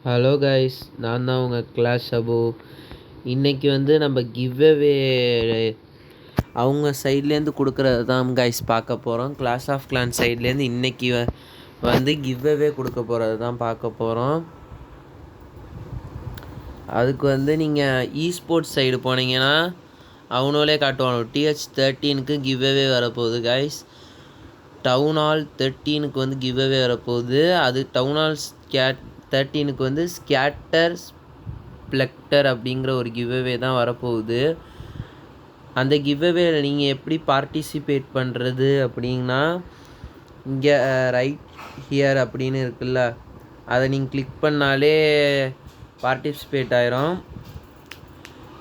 Hello guys, நான் தான் உங்கள் கிளாஸ் அபு. இன்றைக்கி வந்து நம்ம கிவ்அவே அவங்க சைட்லேருந்து கொடுக்குறது தான் கைஸ் பார்க்க போகிறோம். கிளாஸ் ஆஃப் கிளான் சைட்லேருந்து இன்றைக்கி வந்து கிவ்அவே கொடுக்க போகிறது தான் பார்க்க போகிறோம். அதுக்கு வந்து நீங்கள் ஸ்போர்ட்ஸ் சைடு போனீங்கன்னா அவனோலே காட்டுவாங்க. TH13க்கு கிவ்அவே வரப்போகுது கைஸ். டவுன் ஹால் 13க்கு வந்து கிவ்அவே வரப்போகுது. அது டவுன் ஹால் 13க்கு வந்து ஸ்கேட்டர் ஸ்ப்ளெக்டர் அப்படிங்கிற ஒரு கிவ்அவே தான் வரப்போகுது. அந்த கிவ்அவேல நீங்கள் எப்படி பார்ட்டிசிபேட் பண்ணுறது அப்படின்னா, இங்கே ரைட் ஹியர் அப்படின்னு இருக்குல்ல, அதை நீங்கள் கிளிக் பண்ணாலே பார்ட்டிசிபேட் ஆயிரும்.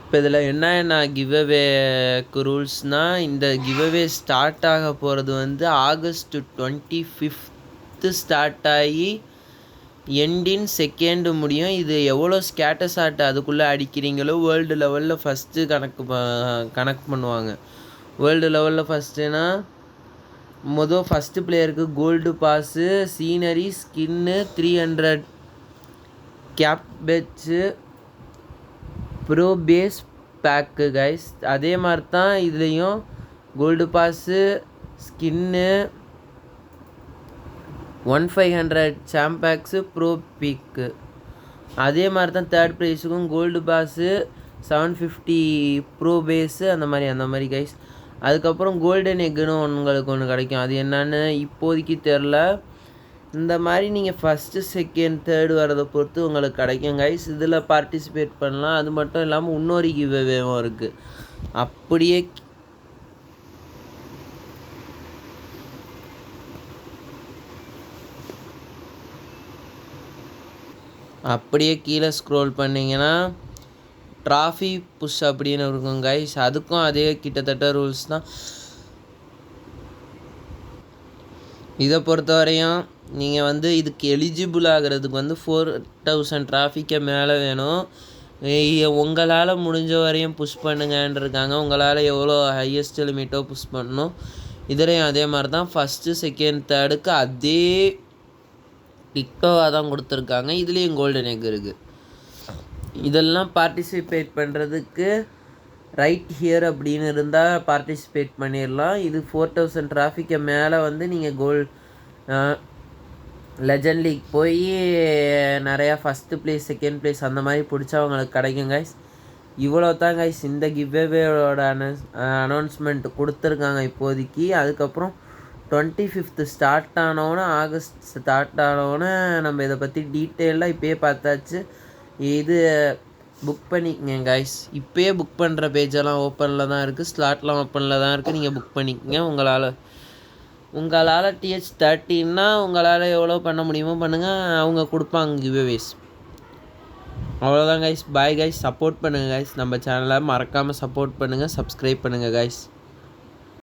இப்போ இதில் என்ன கிவ்அவேக்கு ரூல்ஸ்னால், இந்த கிவ்அவே ஸ்டார்ட் ஆக போகிறது வந்து August 25 ஸ்டார்ட் ஆகி எண்டின் 2 முடியும். இது எவ்வளோ ஸ்கேட்டர் ஷாட் அதுக்குள்ளே அடிக்கிறீங்களோ வேர்ல்டு லெவலில் ஃபஸ்ட்டு கணக்கு பண்ணுவாங்க. வேர்ல்டு லெவலில் ஃபஸ்ட்டுனா ஃபஸ்ட்டு பிளேயருக்கு gold pass, scenery, skin, 300 cap patch, pro base pack guys. அதே மாதிரி தான் இதுலேயும் கோல்டு பாஸு, ஸ்கின்னு, 1500 சாம்பேக்ஸு, ப்ரோ பீக்கு. அதே மாதிரி தான் தேர்ட் ப்ரைஸுக்கும் கோல்டு பாஸு, 750 ப்ரோ பேஸு, அந்த மாதிரி கைஸ். அதுக்கப்புறம் கோல்டன் எக்குன்னு உங்களுக்கு ஒன்று கிடைக்கும். அது என்னன்னு இப்போதைக்கு தெரில. இந்த மாதிரி நீங்கள் ஃபஸ்ட்டு, செகண்ட், தேர்டு வரதை பொறுத்து உங்களுக்கு கிடைக்கும் கைஸ். இதில் பார்ட்டிசிபேட் பண்ணலாம். அது மட்டும் இல்லாமல் இன்னொரு கிவ்அவேவும் இருக்குது. அப்படியே கீழே ஸ்க்ரோல் பண்ணிங்கன்னா ட்ராஃபி புஷ் அப்படின்னு இருக்கும் கைஸ். அதுக்கும் அதே கிட்டத்தட்ட ரூல்ஸ் தான். இதை பொறுத்த வரையும் நீங்கள் வந்து இதுக்கு எலிஜிபிள் ஆகிறதுக்கு வந்து 4000 டிராஃபிக்கை மேலே வேணும். உங்களால் முடிஞ்ச வரையும் புஷ் பண்ணுங்கன்றிருக்காங்க. உங்களால் எவ்வளோ ஹையஸ்ட் லிமிட்டோ புஷ் பண்ணணும். இதுலேயும் அதே மாதிரி தான் ஃபஸ்ட்டு, செகண்ட், தேர்டுக்கு அதே டிக்டோவாக தான் கொடுத்துருக்காங்க. இதுலேயும் கோல்டன் எக் இருக்குது. இதெல்லாம் பார்ட்டிசிபேட் பண்ணுறதுக்கு ரைட் ஹியர் அப்படின்னு இருந்தால் பார்ட்டிசிபேட் பண்ணிடலாம். இது 4000 டிராஃபிக்கை மேலே வந்து நீங்கள் லெஜண்ட் லீக் போய் நிறையா ஃபஸ்ட்டு ப்ளேஸ், செகண்ட் ப்ளேஸ் அந்த மாதிரி பிடிச்சவங்களுக்கு கிடைக்கும் கைஸ். இவ்வளோ தான் கைஸ் இந்த கிவ்அவேயோட அனௌன்ஸ்மெண்ட் கொடுத்துருக்காங்க இப்போதைக்கு. அதுக்கப்புறம் 25 ஸ்டார்ட் ஆனோன்னே, ஆகஸ்ட் ஸ்டார்ட் ஆனோன்னே நம்ம இதை பற்றி டீட்டெயிலாக இப்போயே பார்த்தாச்சு. இது புக் பண்ணிக்கங்க கைஸ். இப்போயே புக் பண்ணுற பேஜெல்லாம் ஓப்பனில் தான் இருக்குது, ஸ்லாட்லாம் ஓப்பனில் தான் இருக்குது. நீங்கள் புக் பண்ணிக்கங்க. உங்களால் TH13னா உங்களால் எவ்வளோ பண்ண முடியுமோ பண்ணுங்கள். அவங்க கொடுப்பாங்க கிவ்அவேஸ். அவ்வளோதான் கைஸ். Bye guys. சப்போர்ட் பண்ணுங்கள் கைஸ். நம்ம சேனலை மறக்காமல் சப்போர்ட் பண்ணுங்கள், சப்ஸ்கிரைப் பண்ணுங்கள் கைஸ்.